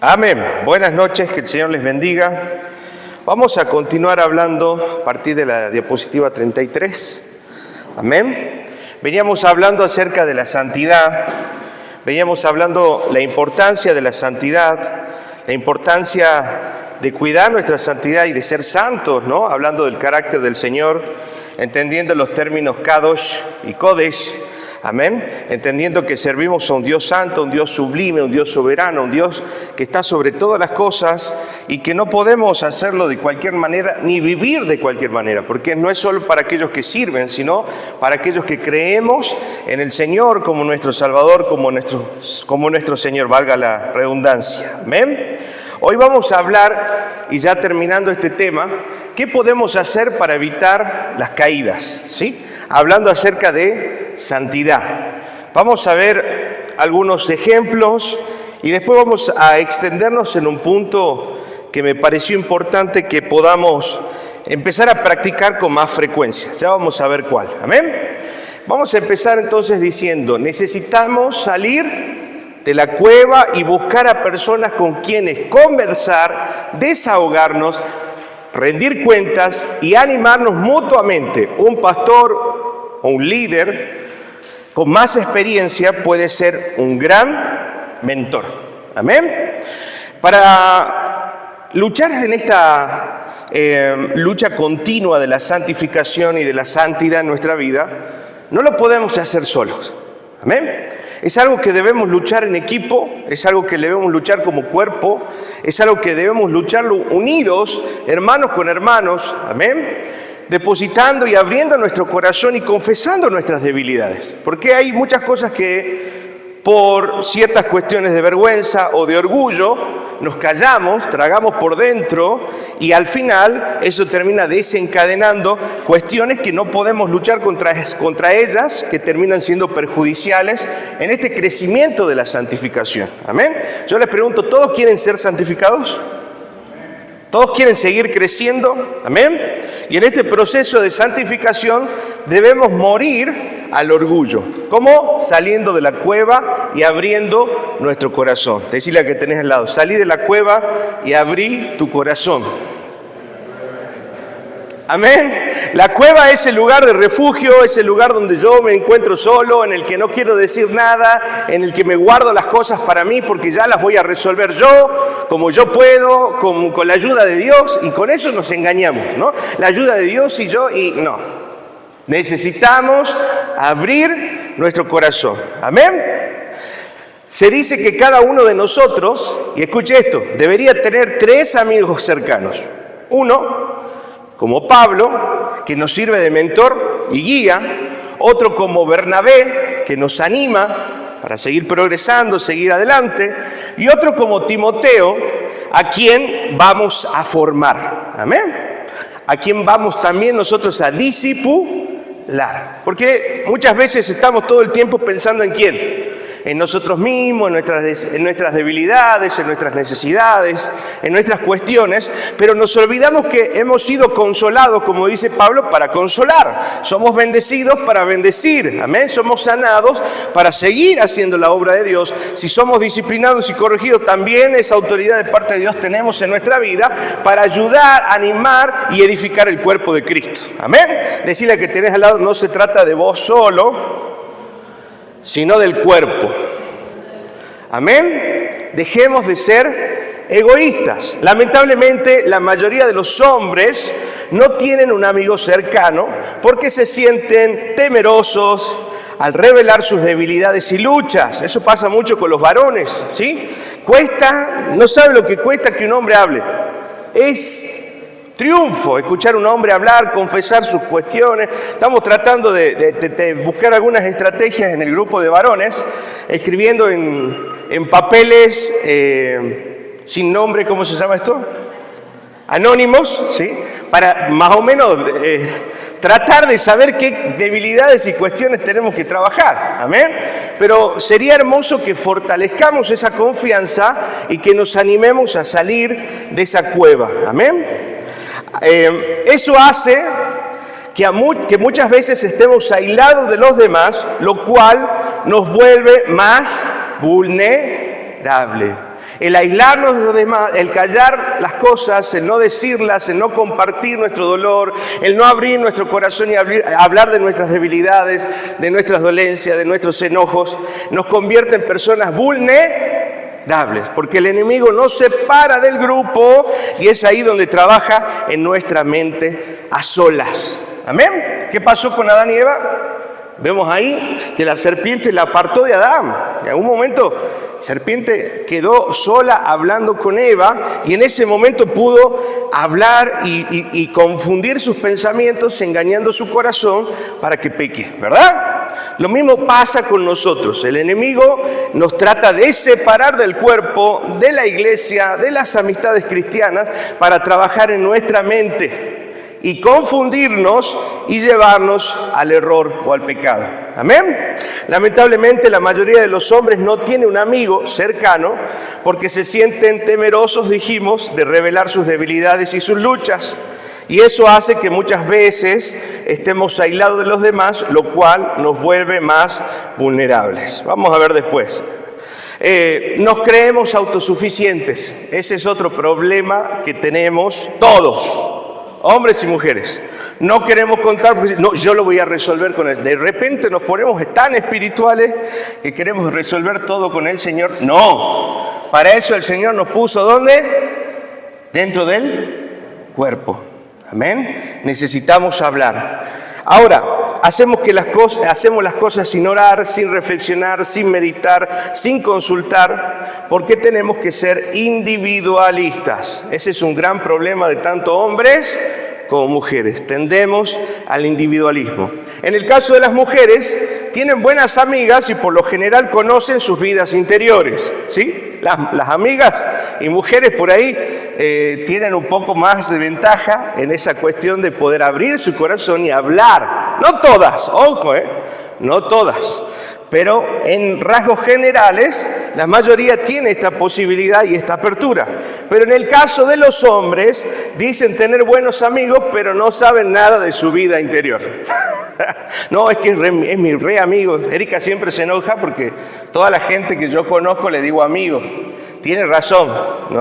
Amén. Buenas noches, que el Señor les bendiga. Vamos a continuar hablando a partir de la diapositiva 33. Amén. Veníamos hablando acerca de la santidad, veníamos hablando la importancia de la santidad, la importancia de cuidar nuestra santidad y de ser santos, ¿no? Hablando del carácter del Señor, entendiendo los términos Kadosh y Kodesh. Amén. Entendiendo que servimos a un Dios santo, un Dios sublime, un Dios soberano, un Dios que está sobre todas las cosas y que no podemos hacerlo de cualquier manera ni vivir de cualquier manera, porque no es solo para aquellos que sirven, sino para aquellos que creemos en el Señor como nuestro Salvador, como nuestro Señor, valga la redundancia. Amén. Hoy vamos a hablar, y ya terminando este tema, ¿qué podemos hacer para evitar las caídas? ¿Sí? Hablando acerca de santidad. Vamos a ver algunos ejemplos y después vamos a extendernos en un punto que me pareció importante que podamos empezar a practicar con más frecuencia. Ya vamos a ver cuál. Amén. Vamos a empezar entonces diciendo, necesitamos salir de la cueva y buscar a personas con quienes conversar, desahogarnos, rendir cuentas y animarnos mutuamente. Un pastor o un líder con más experiencia puede ser un gran mentor. Amén. Para luchar en esta lucha continua de la santificación y de la santidad en nuestra vida, no lo podemos hacer solos. Amén. Es algo que debemos luchar en equipo, es algo que debemos luchar como cuerpo, es algo que debemos luchar unidos, hermanos con hermanos. Amén. Depositando y abriendo nuestro corazón y confesando nuestras debilidades. Porque hay muchas cosas que por ciertas cuestiones de vergüenza o de orgullo nos callamos, tragamos por dentro y al final eso termina desencadenando cuestiones que no podemos luchar contra ellas, que terminan siendo perjudiciales en este crecimiento de la santificación. Amén. Yo les pregunto, ¿todos quieren ser santificados? ¿Todos quieren seguir creciendo? Amén. Y en este proceso de santificación debemos morir al orgullo. ¿Cómo? Saliendo de la cueva y abriendo nuestro corazón. Decirle a que tenés al lado, salí de la cueva y abrí tu corazón. Amén. La cueva es el lugar de refugio, es el lugar donde yo me encuentro solo, en el que no quiero decir nada, en el que me guardo las cosas para mí porque ya las voy a resolver yo, como yo puedo, con la ayuda de Dios, y con eso nos engañamos, ¿no? La ayuda de Dios y yo, y no. Necesitamos abrir nuestro corazón. Amén. Se dice que cada uno de nosotros, y escuche esto, debería tener 3 amigos cercanos. Uno, como Pablo, que nos sirve de mentor y guía. Otro como Bernabé, que nos anima para seguir progresando, seguir adelante. Y otro como Timoteo, a quien vamos a formar. Amén. A quien vamos también nosotros a discipular. Porque muchas veces estamos todo el tiempo pensando en quién. En nosotros mismos, en nuestras debilidades, en nuestras necesidades, en nuestras cuestiones, pero nos olvidamos que hemos sido consolados, como dice Pablo, para consolar. Somos bendecidos para bendecir, amén. Somos sanados para seguir haciendo la obra de Dios. Si somos disciplinados y corregidos, también esa autoridad de parte de Dios tenemos en nuestra vida para ayudar, animar y edificar el cuerpo de Cristo, amén. Decirle que tenés al lado, no se trata de vos solo, sino del cuerpo. Amén. Dejemos de ser egoístas. Lamentablemente, la mayoría de los hombres no tienen un amigo cercano porque se sienten temerosos al revelar sus debilidades y luchas. Eso pasa mucho con los varones, ¿sí? No sabe lo que cuesta que un hombre hable. Es triunfo escuchar a un hombre hablar, confesar sus cuestiones. Estamos tratando de buscar algunas estrategias en el grupo de varones, escribiendo en papeles sin nombre, ¿cómo se llama esto? Anónimos, ¿sí? Para más o menos tratar de saber qué debilidades y cuestiones tenemos que trabajar. Amén. Pero sería hermoso que fortalezcamos esa confianza y que nos animemos a salir de esa cueva. Amén. Eso hace que muchas veces estemos aislados de los demás, lo cual nos vuelve más vulnerables. El aislarnos de los demás, el callar las cosas, el no decirlas, el no compartir nuestro dolor, el no abrir nuestro corazón y hablar de nuestras debilidades, de nuestras dolencias, de nuestros enojos, nos convierte en personas vulnerables, porque el enemigo nos separa del grupo y es ahí donde trabaja en nuestra mente a solas. ¿Amén? ¿Qué pasó con Adán y Eva? Vemos ahí que la serpiente la apartó de Adán. En algún momento la serpiente quedó sola hablando con Eva y en ese momento pudo hablar y confundir sus pensamientos, engañando su corazón para que peque, ¿verdad? Lo mismo pasa con nosotros. El enemigo nos trata de separar del cuerpo, de la iglesia, de las amistades cristianas para trabajar en nuestra mente y confundirnos y llevarnos al error o al pecado. ¿Amén? Lamentablemente la mayoría de los hombres no tiene un amigo cercano porque se sienten temerosos, dijimos, de revelar sus debilidades y sus luchas. Y eso hace que muchas veces estemos aislados de los demás, lo cual nos vuelve más vulnerables. Vamos a ver después. Nos creemos autosuficientes. Ese es otro problema que tenemos todos. Hombres y mujeres, no queremos contar, porque no, yo lo voy a resolver con él. De repente nos ponemos tan espirituales que queremos resolver todo con el Señor. No, para eso el Señor nos puso, ¿dónde? Dentro del cuerpo. Amén. Necesitamos hablar. Ahora, hacemos las cosas sin orar, sin reflexionar, sin meditar, sin consultar, porque tenemos que ser individualistas. Ese es un gran problema de tanto hombres como mujeres. Tendemos al individualismo. En el caso de las mujeres, tienen buenas amigas y por lo general conocen sus vidas interiores, ¿sí? Las amigas y mujeres por ahí tienen un poco más de ventaja en esa cuestión de poder abrir su corazón y hablar. No todas, ojo, no todas, pero en rasgos generales la mayoría tiene esta posibilidad y esta apertura. Pero en el caso de los hombres, dicen tener buenos amigos, pero no saben nada de su vida interior. No, es que es mi re amigo. Erika siempre se enoja porque toda la gente que yo conozco le digo amigo. Tiene razón,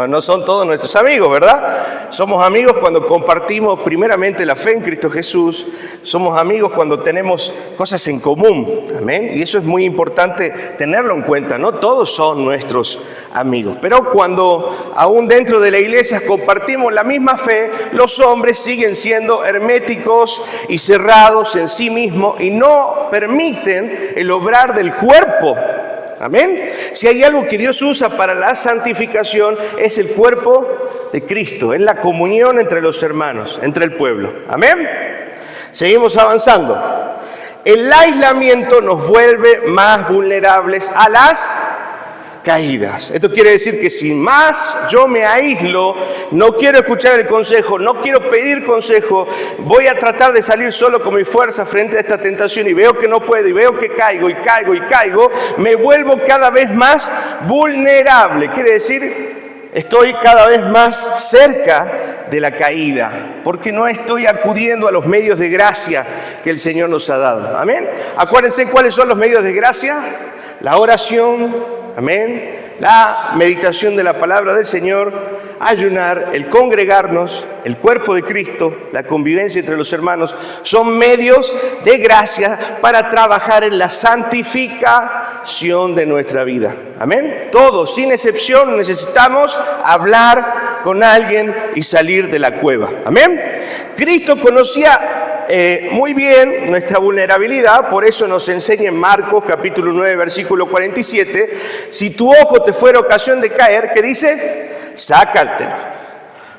no son todos nuestros amigos, ¿verdad? Somos amigos cuando compartimos primeramente la fe en Cristo Jesús, somos amigos cuando tenemos cosas en común, amén, y eso es muy importante tenerlo en cuenta, no todos son nuestros amigos, pero cuando aún dentro de la iglesia compartimos la misma fe, los hombres siguen siendo herméticos y cerrados en sí mismos y no permiten el obrar del cuerpo. Amén. Si hay algo que Dios usa para la santificación es el cuerpo de Cristo, es la comunión entre los hermanos, entre el pueblo. Amén. Seguimos avanzando. El aislamiento nos vuelve más vulnerables a las caídas. Esto quiere decir que si más yo me aíslo, no quiero escuchar el consejo, no quiero pedir consejo, voy a tratar de salir solo con mi fuerza frente a esta tentación y veo que no puedo y veo que caigo y caigo y caigo, me vuelvo cada vez más vulnerable. Quiere decir, estoy cada vez más cerca de la caída, porque no estoy acudiendo a los medios de gracia que el Señor nos ha dado. Amén. Acuérdense cuáles son los medios de gracia: la oración, amén, la meditación de la palabra del Señor, ayunar, el congregarnos, el cuerpo de Cristo, la convivencia entre los hermanos, son medios de gracia para trabajar en la santificación de nuestra vida. Amén. Todos, sin excepción, necesitamos hablar con alguien y salir de la cueva. Amén. Cristo conocía muy bien nuestra vulnerabilidad, por eso nos enseña en Marcos capítulo 9, versículo 47, si tu ojo te fuera ocasión de caer, ¿qué dice? Sácatelo.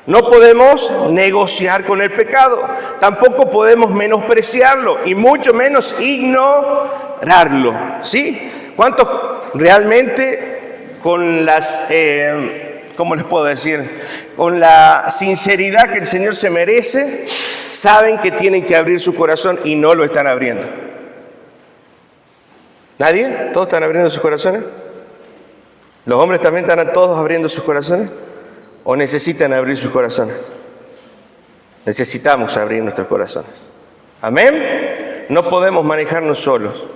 No podemos negociar con el pecado, tampoco podemos menospreciarlo y mucho menos ignorarlo, ¿sí? ¿Cuántos realmente con las... ¿cómo les puedo decir? Con la sinceridad que el Señor se merece, saben que tienen que abrir su corazón y no lo están abriendo? ¿Nadie? ¿Todos están abriendo sus corazones? ¿Los hombres también están todos abriendo sus corazones? ¿O necesitan abrir sus corazones? Necesitamos abrir nuestros corazones. ¿Amén? No podemos manejarnos solos,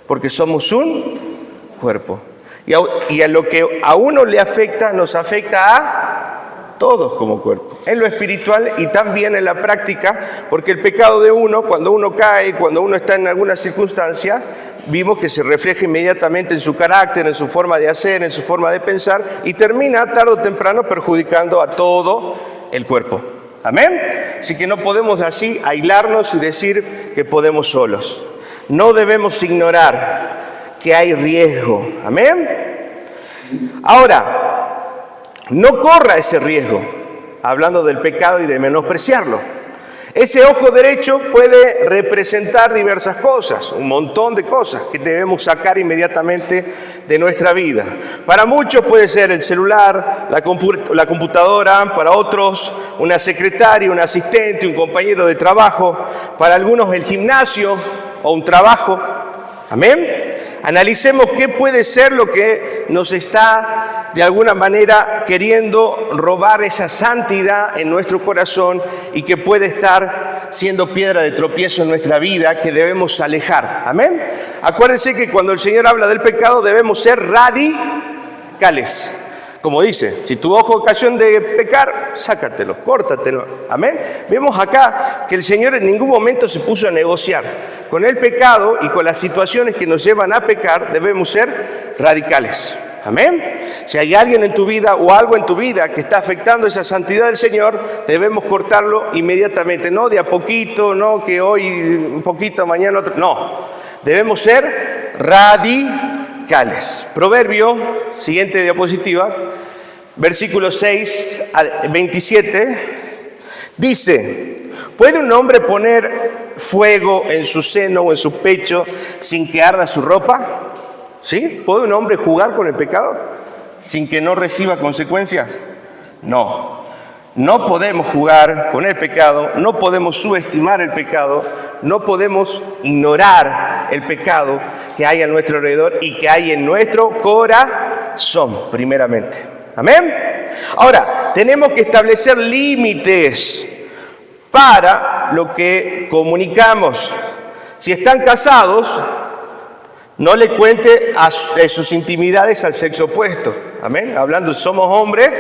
porque somos un cuerpo. Y a lo que a uno le afecta, nos afecta a todos como cuerpo, en lo espiritual y también en la práctica, porque el pecado de uno, cuando uno cae, cuando uno está en alguna circunstancia, vimos que se refleja inmediatamente en su carácter, en su forma de hacer, en su forma de pensar, y termina tarde o temprano perjudicando a todo el cuerpo. ¿Amén? Así que no podemos así aislarnos y decir que podemos solos. No debemos ignorar que hay riesgo. ¿Amén? Ahora, no corra ese riesgo, hablando del pecado y de menospreciarlo. Ese ojo derecho puede representar diversas cosas, un montón de cosas que debemos sacar inmediatamente de nuestra vida. Para muchos puede ser el celular, la computadora, para otros una secretaria, un asistente, un compañero de trabajo, para algunos el gimnasio o un trabajo. ¿Amén? Analicemos qué puede ser lo que nos está de alguna manera queriendo robar esa santidad en nuestro corazón y que puede estar siendo piedra de tropiezo en nuestra vida que debemos alejar. ¿Amén? Acuérdense que cuando el Señor habla del pecado debemos ser radicales. Como dice, si tu ojo ocasión de pecar, sácatelo, córtatelo. ¿Amén? Vemos acá que el Señor en ningún momento se puso a negociar. Con el pecado y con las situaciones que nos llevan a pecar, debemos ser radicales. ¿Amén? Si hay alguien en tu vida o algo en tu vida que está afectando esa santidad del Señor, debemos cortarlo inmediatamente. No de a poquito, no que hoy un poquito, mañana otro. No, debemos ser radicales. Proverbio, siguiente diapositiva, versículo 6 al 27, dice: ¿puede un hombre poner fuego en su seno o en su pecho sin que arda su ropa? ¿Sí? ¿Puede un hombre jugar con el pecado sin que no reciba consecuencias? No. No podemos jugar con el pecado, no podemos subestimar el pecado, no podemos ignorar el pecado que hay a nuestro alrededor y que hay en nuestro corazón, primeramente. ¿Amén? Ahora, tenemos que establecer límites para lo que comunicamos. Si están casados, no le cuente sus intimidades al sexo opuesto. Amén. Hablando, somos hombres,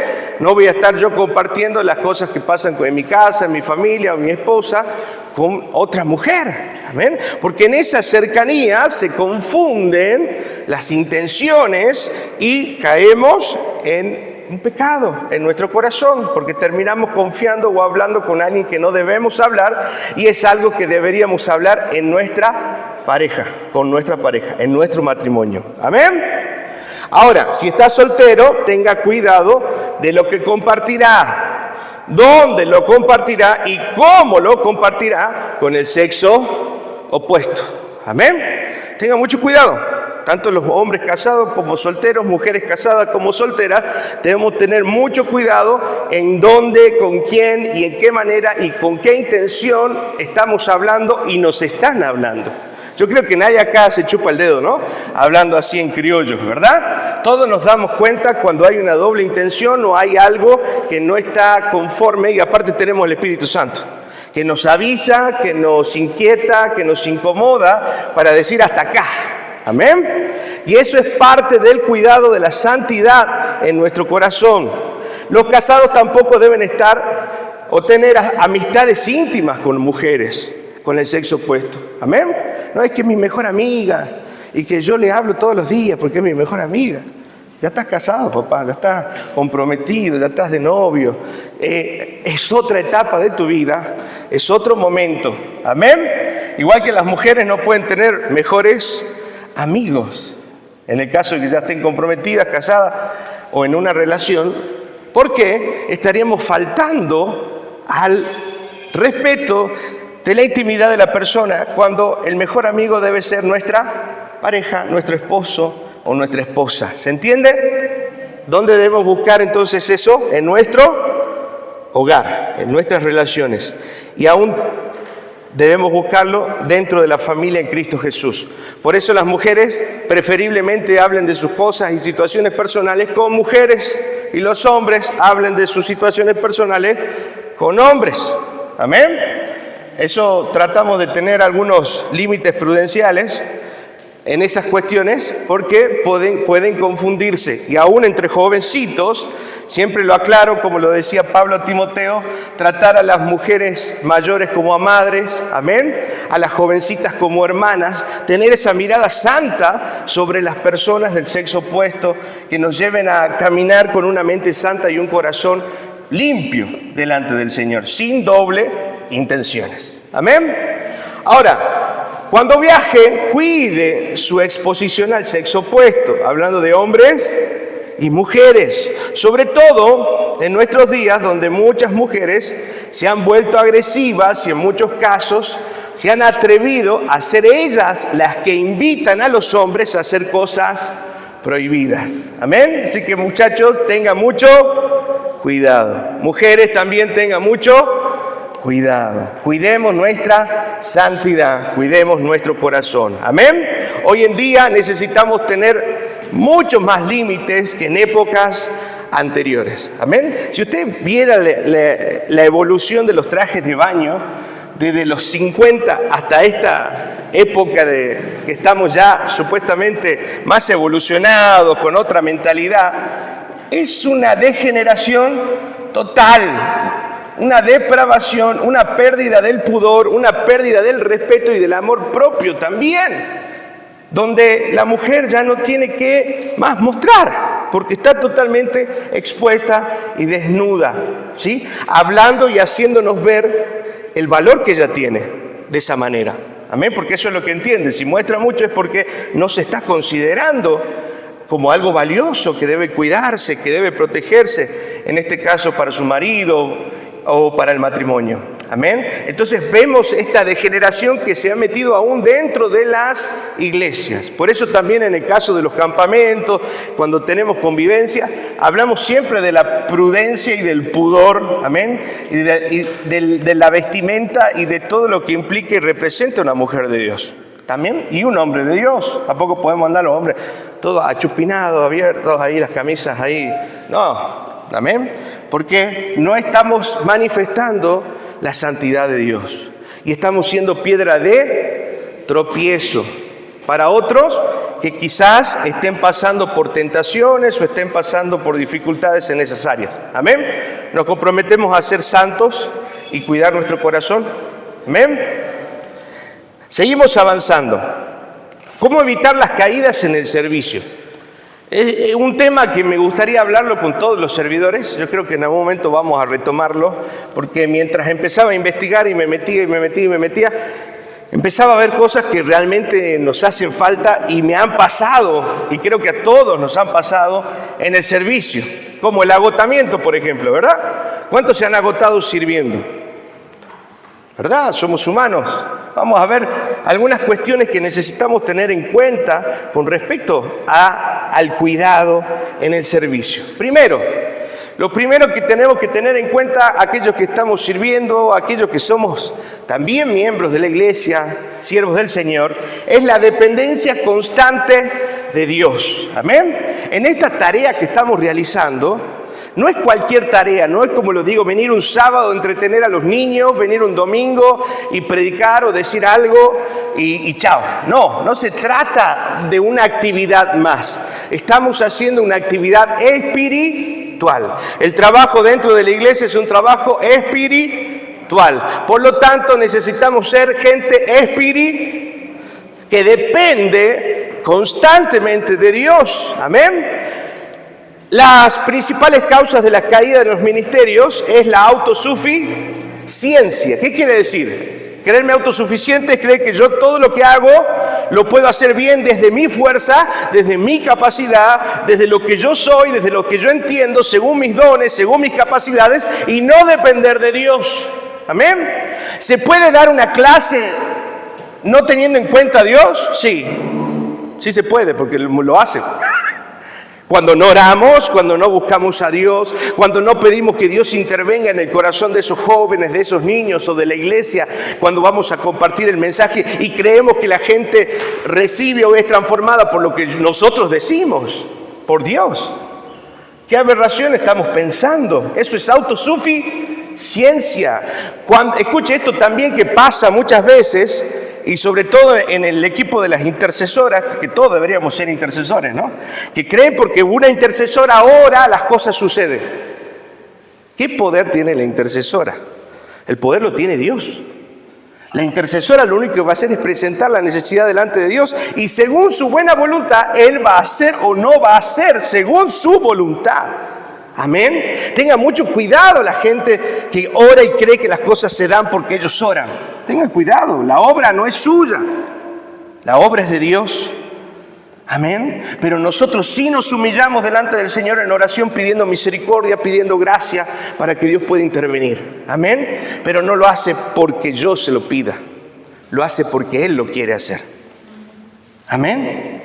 no voy a estar yo compartiendo las cosas que pasan en mi casa, en mi familia o mi esposa con otra mujer. Amén. Porque en esa cercanía se confunden las intenciones y caemos en un pecado en nuestro corazón, porque terminamos confiando o hablando con alguien que no debemos hablar, y es algo que deberíamos hablar en nuestra pareja, con nuestra pareja, en nuestro matrimonio. Amén. Ahora, si está soltero, tenga cuidado de lo que compartirá, dónde lo compartirá y cómo lo compartirá con el sexo opuesto. Amén. Tenga mucho cuidado. Tanto los hombres casados como solteros, mujeres casadas como solteras, debemos tener mucho cuidado en dónde, con quién y en qué manera y con qué intención estamos hablando y nos están hablando. Yo creo que nadie acá se chupa el dedo, ¿no? Hablando así en criollo, ¿verdad? Todos nos damos cuenta cuando hay una doble intención o hay algo que no está conforme, y aparte tenemos el Espíritu Santo, que nos avisa, que nos inquieta, que nos incomoda para decir hasta acá. Amén. Y eso es parte del cuidado de la santidad en nuestro corazón. Los casados tampoco deben estar o tener amistades íntimas con mujeres con el sexo opuesto. Amén. No es que es mi mejor amiga y que yo le hablo todos los días porque es mi mejor amiga. Ya estás casado, papá, ya estás comprometido, ya estás de novio. Es otra etapa de tu vida, es otro momento. Amén. Igual que las mujeres no pueden tener mejores amigos, en el caso de que ya estén comprometidas, casadas o en una relación, porque estaríamos faltando al respeto de la intimidad de la persona, cuando el mejor amigo debe ser nuestra pareja, nuestro esposo o nuestra esposa. ¿Se entiende? ¿Dónde debemos buscar entonces eso? En nuestro hogar, en nuestras relaciones, y aún debemos buscarlo dentro de la familia en Cristo Jesús. Por eso las mujeres preferiblemente hablen de sus cosas y situaciones personales con mujeres, y los hombres hablen de sus situaciones personales con hombres. Amén. Eso tratamos de tener algunos límites prudenciales en esas cuestiones porque pueden confundirse. Y aún entre jovencitos, siempre lo aclaro, como lo decía Pablo a Timoteo, tratar a las mujeres mayores como a madres, amén, a las jovencitas como hermanas, tener esa mirada santa sobre las personas del sexo opuesto, que nos lleven a caminar con una mente santa y un corazón limpio delante del Señor, sin doble intenciones. Amén. Ahora, cuando viaje, cuide su exposición al sexo opuesto, hablando de hombres y mujeres, sobre todo en nuestros días donde muchas mujeres se han vuelto agresivas y en muchos casos se han atrevido a ser ellas las que invitan a los hombres a hacer cosas prohibidas. Amén. Así que muchachos, tengan mucho cuidado. Mujeres también tengan mucho cuidado. Cuidemos nuestra santidad, cuidemos nuestro corazón. Amén. Hoy en día necesitamos tener muchos más límites que en épocas anteriores. Amén. Si usted viera la evolución de los trajes de baño desde los 50 hasta esta época que estamos ya supuestamente más evolucionados, con otra mentalidad, es una degeneración total. Una depravación, una pérdida del pudor, una pérdida del respeto y del amor propio también, donde la mujer ya no tiene que más mostrar, porque está totalmente expuesta y desnuda, ¿sí? Hablando y haciéndonos ver el valor que ella tiene de esa manera. Amén, porque eso es lo que entiende. Si muestra mucho es porque no se está considerando como algo valioso que debe cuidarse, que debe protegerse, en este caso para su marido o para el matrimonio. Amén. Entonces vemos esta degeneración que se ha metido aún dentro de las iglesias. Por eso también en el caso de los campamentos, cuando tenemos convivencia, hablamos siempre de la prudencia y del pudor, amén, y de la vestimenta y de todo lo que implica y representa una mujer de Dios. También, y un hombre de Dios. Tampoco podemos andar los hombres todos achupinados, abiertos, ahí las camisas ahí. No, amén. Porque no estamos manifestando la santidad de Dios y estamos siendo piedra de tropiezo para otros que quizás estén pasando por tentaciones o estén pasando por dificultades en esas áreas. Amén. Nos comprometemos a ser santos y cuidar nuestro corazón. Amén. Seguimos avanzando. ¿Cómo evitar las caídas en el servicio? Es un tema que me gustaría hablarlo con todos los servidores. Yo creo que en algún momento vamos a retomarlo, porque mientras empezaba a investigar y me metía, empezaba a ver cosas que realmente nos hacen falta y me han pasado, y creo que a todos nos han pasado en el servicio, como el agotamiento, por ejemplo, ¿verdad? ¿Cuántos se han agotado sirviendo? ¿Verdad? Somos humanos. Vamos a ver algunas cuestiones que necesitamos tener en cuenta con respecto al cuidado en el servicio. Primero, lo primero que tenemos que tener en cuenta, aquellos que estamos sirviendo, aquellos que somos también miembros de la iglesia, siervos del Señor, es la dependencia constante de Dios. Amén. En esta tarea que estamos realizando, no es cualquier tarea, no es como lo digo, venir un sábado a entretener a los niños, venir un domingo y predicar o decir algo y chao. No se trata de una actividad más. Estamos haciendo una actividad espiritual. El trabajo dentro de la iglesia es un trabajo espiritual. Por lo tanto, necesitamos ser gente espiritual que depende constantemente de Dios. Amén. Las principales causas de la caída de los ministerios es la autosuficiencia. ¿Qué quiere decir? Creerme autosuficiente es creer que yo todo lo que hago lo puedo hacer bien desde mi fuerza, desde mi capacidad, desde lo que yo soy, desde lo que yo entiendo, según mis dones, según mis capacidades, y no depender de Dios. Amén. ¿Se puede dar una clase no teniendo en cuenta a Dios? Sí se puede, porque lo hace. Cuando no oramos, cuando no buscamos a Dios, cuando no pedimos que Dios intervenga en el corazón de esos jóvenes, de esos niños o de la iglesia, cuando vamos a compartir el mensaje y creemos que la gente recibe o es transformada por lo que nosotros decimos, por Dios. ¿Qué aberración estamos pensando? Eso es autosuficiencia. Escuche esto también que pasa muchas veces y sobre todo en el equipo de las intercesoras, que todos deberíamos ser intercesores, ¿no? Que creen porque una intercesora ora, las cosas suceden. ¿Qué poder tiene la intercesora? El poder lo tiene Dios. La intercesora lo único que va a hacer es presentar la necesidad delante de Dios y según su buena voluntad, Él va a hacer o no va a hacer, según su voluntad. Amén. Tenga mucho cuidado la gente que ora y cree que las cosas se dan porque ellos oran. Tengan cuidado, la obra no es suya, la obra es de Dios. Amén. Pero nosotros sí nos humillamos delante del Señor en oración pidiendo misericordia, pidiendo gracia para que Dios pueda intervenir. Amén. Pero no lo hace porque yo se lo pida, lo hace porque Él lo quiere hacer. Amén.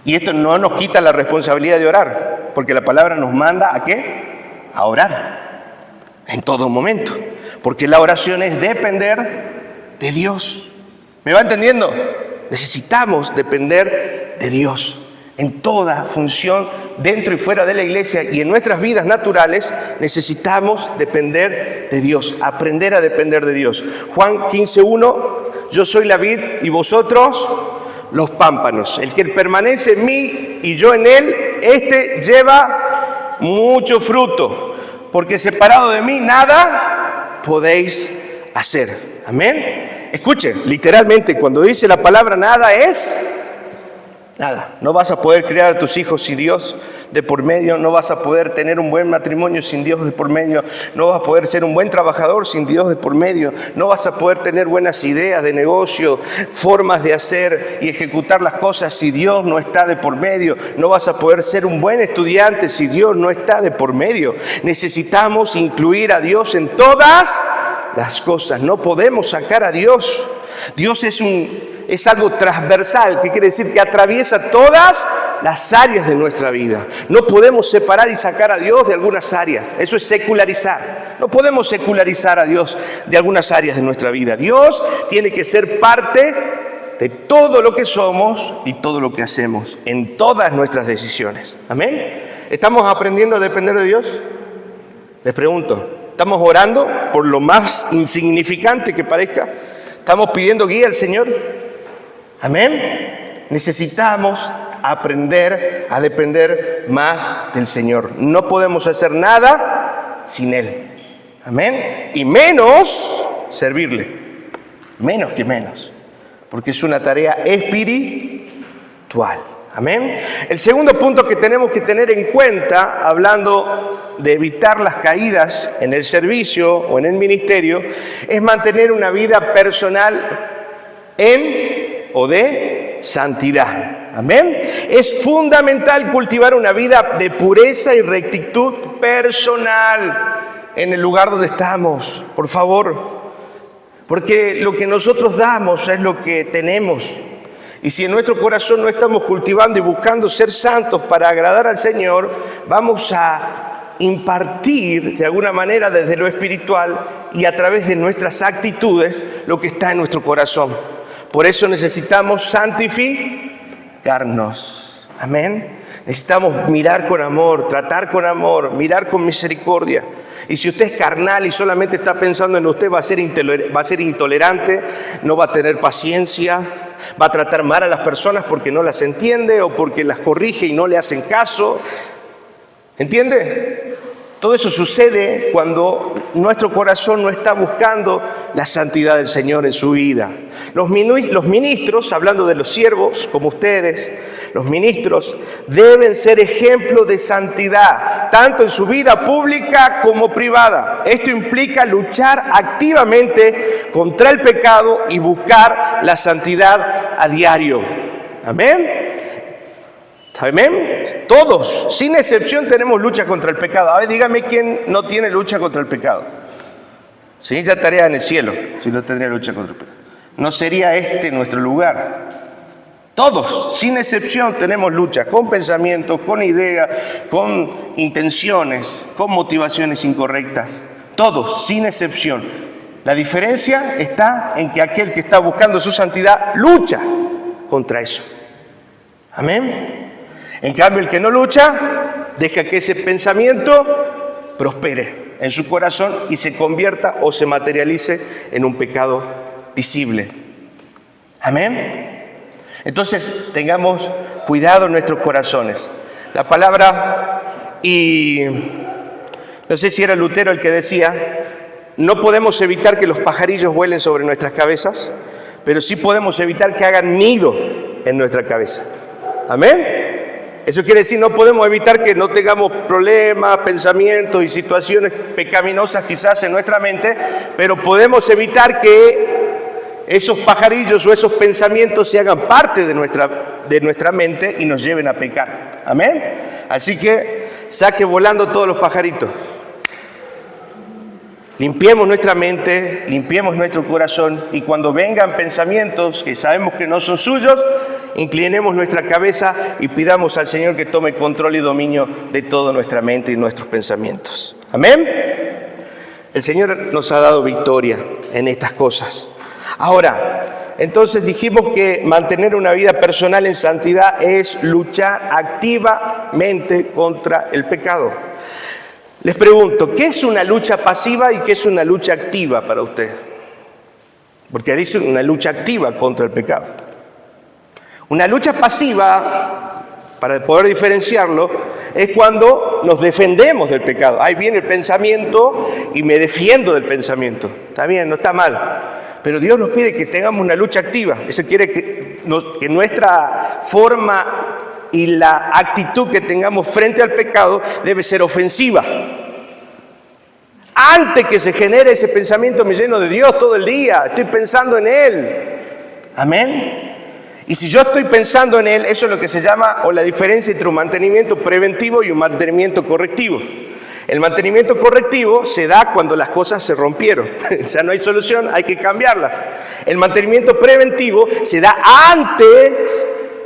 Y esto no nos quita la responsabilidad de orar, porque la palabra nos manda ¿a qué? A orar en todo momento, porque la oración es depender de Dios. ¿Me va entendiendo? Necesitamos depender de Dios en toda función, dentro y fuera de la iglesia y en nuestras vidas naturales. Necesitamos depender de Dios, aprender a depender de Dios. Juan 15:1, yo soy la vid y vosotros los pámpanos. El que permanece en mí y yo en él, este lleva mucho fruto, porque separado de mí nada podéis hacer. Amén. Escuche, literalmente cuando dice la palabra nada es nada. No vas a poder criar a tus hijos sin Dios de por medio, no vas a poder tener un buen matrimonio sin Dios de por medio, no vas a poder ser un buen trabajador sin Dios de por medio, no vas a poder tener buenas ideas de negocio, formas de hacer y ejecutar las cosas si Dios no está de por medio, no vas a poder ser un buen estudiante si Dios no está de por medio. Necesitamos incluir a Dios en todas las cosas, no podemos sacar a Dios. Dios es algo transversal, que quiere decir que atraviesa todas las áreas de nuestra vida. No podemos separar y sacar a Dios de algunas áreas. Eso es secularizar. No podemos secularizar a Dios de algunas áreas de nuestra vida. Dios tiene que ser parte de todo lo que somos y todo lo que hacemos, en todas nuestras decisiones. ¿Amén? ¿Estamos aprendiendo a depender de Dios? Les pregunto, ¿estamos orando por lo más insignificante que parezca? ¿Estamos pidiendo guía al Señor? Amén. Necesitamos aprender a depender más del Señor. No podemos hacer nada sin Él. Amén. Y menos servirle. Menos que menos. Porque es una tarea espiritual. Amén. El segundo punto que tenemos que tener en cuenta, hablando de evitar las caídas en el servicio o en el ministerio, es mantener una vida personal o de santidad. Amén. Es fundamental cultivar una vida de pureza y rectitud personal en el lugar donde estamos, por favor. Porque lo que nosotros damos es lo que tenemos. Y si en nuestro corazón no estamos cultivando y buscando ser santos para agradar al Señor, vamos a impartir de alguna manera desde lo espiritual y a través de nuestras actitudes lo que está en nuestro corazón. Por eso necesitamos santificarnos. Amén. Necesitamos mirar con amor, tratar con amor, mirar con misericordia. Y si usted es carnal y solamente está pensando en usted, va a ser intolerante, no va a tener paciencia, va a tratar mal a las personas porque no las entiende o porque las corrige y no le hacen caso. ¿Entiende? Todo eso sucede cuando nuestro corazón no está buscando la santidad del Señor en su vida. Los ministros, hablando de los siervos como ustedes, los ministros deben ser ejemplo de santidad, tanto en su vida pública como privada. Esto implica luchar activamente contra el pecado y buscar la santidad a diario. Amén. Amén. Todos, sin excepción, tenemos lucha contra el pecado. A ver, dígame quién no tiene lucha contra el pecado. Sí, ya estaría en el cielo si no tendría lucha contra el pecado. No sería este nuestro lugar. Todos, sin excepción, tenemos lucha con pensamientos, con ideas, con intenciones, con motivaciones incorrectas. Todos, sin excepción. La diferencia está en que aquel que está buscando su santidad lucha contra eso. Amén. En cambio, el que no lucha, deja que ese pensamiento prospere en su corazón y se convierta o se materialice en un pecado visible. Amén. Entonces, tengamos cuidado en nuestros corazones. La palabra, y no sé si era Lutero el que decía, no podemos evitar que los pajarillos vuelen sobre nuestras cabezas, pero sí podemos evitar que hagan nido en nuestra cabeza. Amén. Eso quiere decir, no podemos evitar que no tengamos problemas, pensamientos y situaciones pecaminosas quizás en nuestra mente, pero podemos evitar que esos pajarillos o esos pensamientos se hagan parte de nuestra mente y nos lleven a pecar. Amén. Así que saque volando todos los pajaritos. Limpiemos nuestra mente, limpiemos nuestro corazón, y cuando vengan pensamientos que sabemos que no son suyos, inclinemos nuestra cabeza y pidamos al Señor que tome control y dominio de toda nuestra mente y nuestros pensamientos. Amén. El Señor nos ha dado victoria en estas cosas. Ahora, entonces dijimos que mantener una vida personal en santidad es luchar activamente contra el pecado. Les pregunto, ¿qué es una lucha pasiva y qué es una lucha activa para usted? Porque dice una lucha activa contra el pecado. Una lucha pasiva, para poder diferenciarlo, es cuando nos defendemos del pecado. Ahí viene el pensamiento y me defiendo del pensamiento. Está bien, no está mal. Pero Dios nos pide que tengamos una lucha activa. Eso quiere que nuestra forma y la actitud que tengamos frente al pecado debe ser ofensiva. Antes que se genere ese pensamiento, me lleno de Dios todo el día. Estoy pensando en Él. Amén. Y si yo estoy pensando en Él, eso es lo que se llama, o la diferencia entre un mantenimiento preventivo y un mantenimiento correctivo. El mantenimiento correctivo se da cuando las cosas se rompieron. Ya no hay solución, hay que cambiarlas. El mantenimiento preventivo se da antes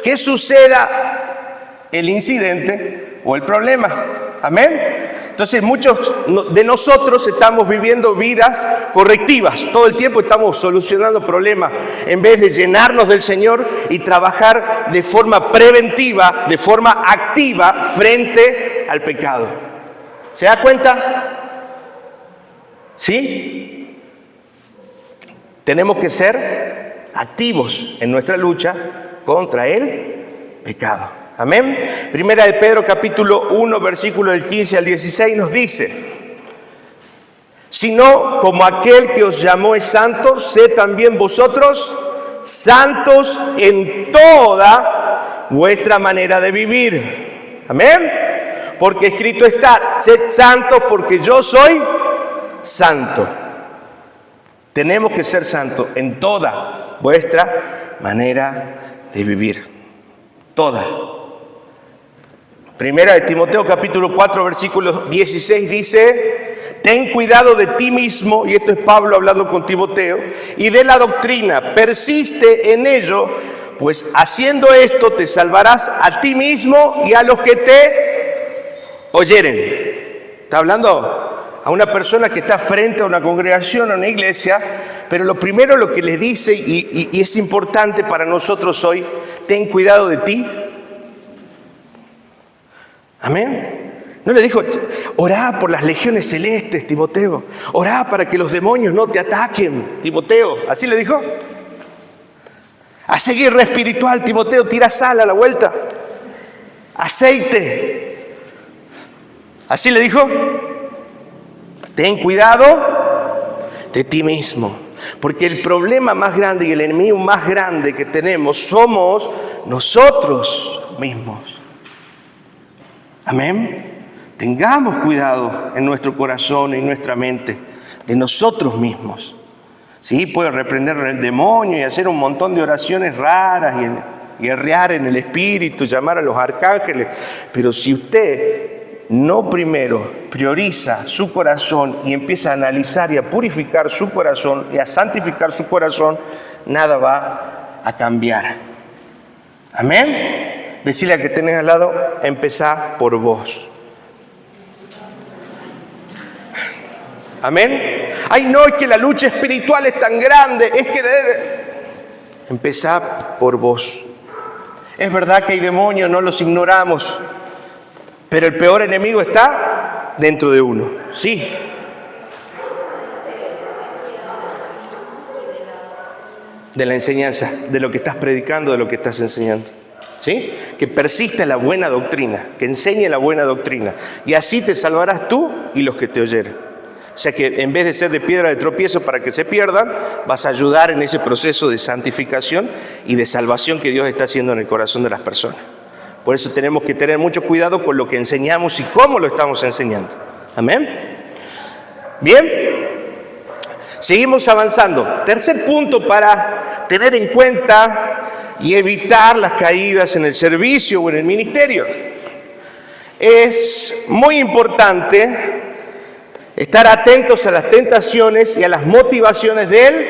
que suceda el incidente o el problema. Amén. Entonces muchos de nosotros estamos viviendo vidas correctivas. Todo el tiempo estamos solucionando problemas en vez de llenarnos del Señor y trabajar de forma preventiva, de forma activa frente al pecado. ¿Se da cuenta? ¿Sí? Tenemos que ser activos en nuestra lucha contra el pecado. Amén. Primera de Pedro capítulo 1, versículo del 15 al 16 nos dice: sino como aquel que os llamó es santo, sed también vosotros santos en toda vuestra manera de vivir. Amén. Porque escrito está: sed santos porque yo soy santo. Tenemos que ser santos en toda vuestra manera de vivir. Toda. Primera de Timoteo capítulo 4 versículo 16 dice: ten cuidado de ti mismo, y esto es Pablo hablando con Timoteo, y de la doctrina, persiste en ello, pues haciendo esto te salvarás a ti mismo y a los que te oyeren. Está hablando a una persona que está frente a una congregación, a una iglesia, pero lo primero lo que les dice, y es importante para nosotros hoy: ten cuidado de ti. Amén. No le dijo: orá por las legiones celestes, Timoteo. Orá para que los demonios no te ataquen, Timoteo. ¿Así le dijo? Hacé guerra espiritual, Timoteo. Tira sal a la vuelta. Aceite. ¿Así le dijo? Ten cuidado de ti mismo. Porque el problema más grande y el enemigo más grande que tenemos somos nosotros mismos. Amén. Tengamos cuidado en nuestro corazón y en nuestra mente de nosotros mismos. Sí, puede reprender el demonio y hacer un montón de oraciones raras y guerrear en el espíritu, llamar a los arcángeles. Pero si usted no primero prioriza su corazón y empieza a analizar y a purificar su corazón y a santificar su corazón, nada va a cambiar. Amén. Decirle al que tenés al lado: empezá por vos. Amén. Ay, no, es que la lucha espiritual es tan grande. Es que empezá por vos. Es verdad que hay demonios, no los ignoramos, pero el peor enemigo está dentro de uno. Sí. de la enseñanza, de lo que estás predicando, de lo que estás enseñando. ¿Sí? Que persista en la buena doctrina, que enseñe la buena doctrina. Y así te salvarás tú y los que te oyeren. O sea que en vez de ser de piedra de tropiezo para que se pierdan, vas a ayudar en ese proceso de santificación y de salvación que Dios está haciendo en el corazón de las personas. Por eso tenemos que tener mucho cuidado con lo que enseñamos y cómo lo estamos enseñando. Amén. Bien, seguimos avanzando. Tercer punto para tener en cuenta y evitar las caídas en el servicio o en el ministerio. Es muy importante estar atentos a las tentaciones y a las motivaciones del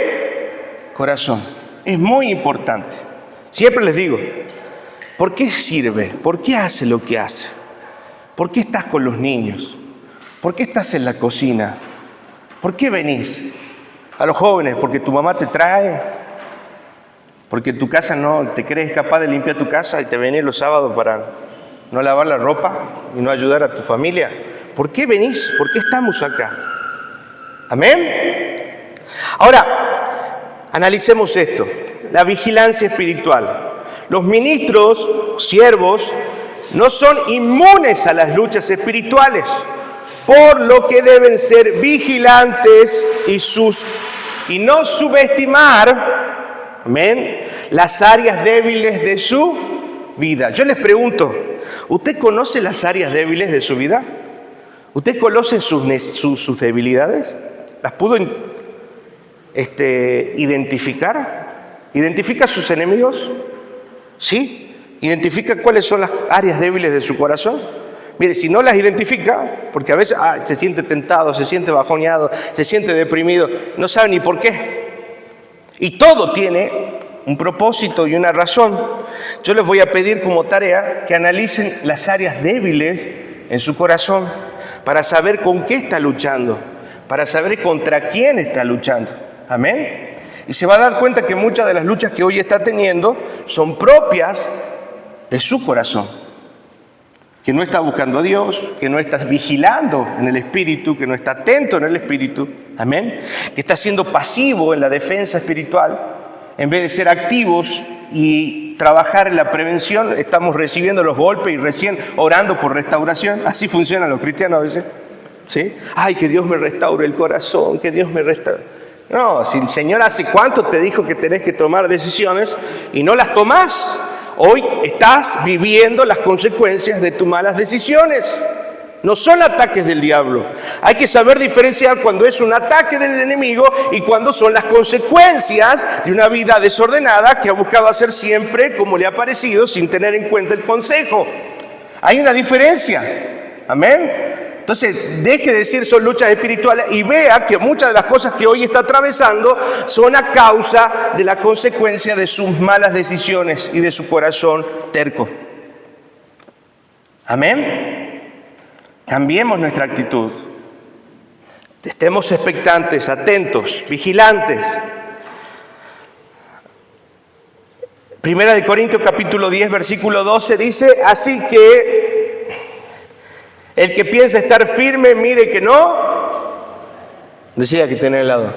corazón. Es muy importante. Siempre les digo, ¿por qué sirve? ¿Por qué hace lo que hace? ¿Por qué estás con los niños? ¿Por qué estás en la cocina? ¿Por qué venís? A los jóvenes, porque tu mamá te trae. Porque en tu casa no te crees capaz de limpiar tu casa y te venís los sábados para no lavar la ropa y no ayudar a tu familia. ¿Por qué venís? ¿Por qué estamos acá? ¿Amén? Ahora, analicemos esto. La vigilancia espiritual. Los ministros, siervos, no son inmunes a las luchas espirituales, por lo que deben ser vigilantes y no subestimar, amén, las áreas débiles de su vida. Yo les pregunto, ¿usted conoce las áreas débiles de su vida? ¿Usted conoce sus debilidades? ¿Las pudo identificar? ¿Identifica sus enemigos? ¿Sí? ¿Identifica cuáles son las áreas débiles de su corazón? Mire, si no las identifica, porque a veces se siente tentado, se siente bajoneado, se siente deprimido, no sabe ni por qué. Y todo tiene un propósito y una razón. Yo les voy a pedir como tarea que analicen las áreas débiles en su corazón para saber con qué está luchando, para saber contra quién está luchando. Amén. Y se va a dar cuenta que muchas de las luchas que hoy está teniendo son propias de su corazón. Que no está buscando a Dios, que no está vigilando en el Espíritu, que no está atento en el Espíritu. Amén. Que está siendo pasivo en la defensa espiritual. En vez de ser activos y trabajar en la prevención, estamos recibiendo los golpes y recién orando por restauración. Así funcionan los cristianos a veces. ¿Sí? Ay, que Dios me restaure el corazón, que Dios me restaure. No, si el Señor hace cuánto te dijo que tenés que tomar decisiones y no las tomás, hoy estás viviendo las consecuencias de tus malas decisiones. No son ataques del diablo. Hay que saber diferenciar cuando es un ataque del enemigo y cuando son las consecuencias de una vida desordenada que ha buscado hacer siempre como le ha parecido sin tener en cuenta el consejo. Hay una diferencia. Amén. Entonces, deje de decir son luchas espirituales y vea que muchas de las cosas que hoy está atravesando son a causa de la consecuencia de sus malas decisiones y de su corazón terco. Amén. Cambiemos nuestra actitud. Estemos expectantes, atentos, vigilantes. Primera de Corintios capítulo 10, versículo 12 dice, así que el que piensa estar firme, mire que no. Decía que tiene al lado,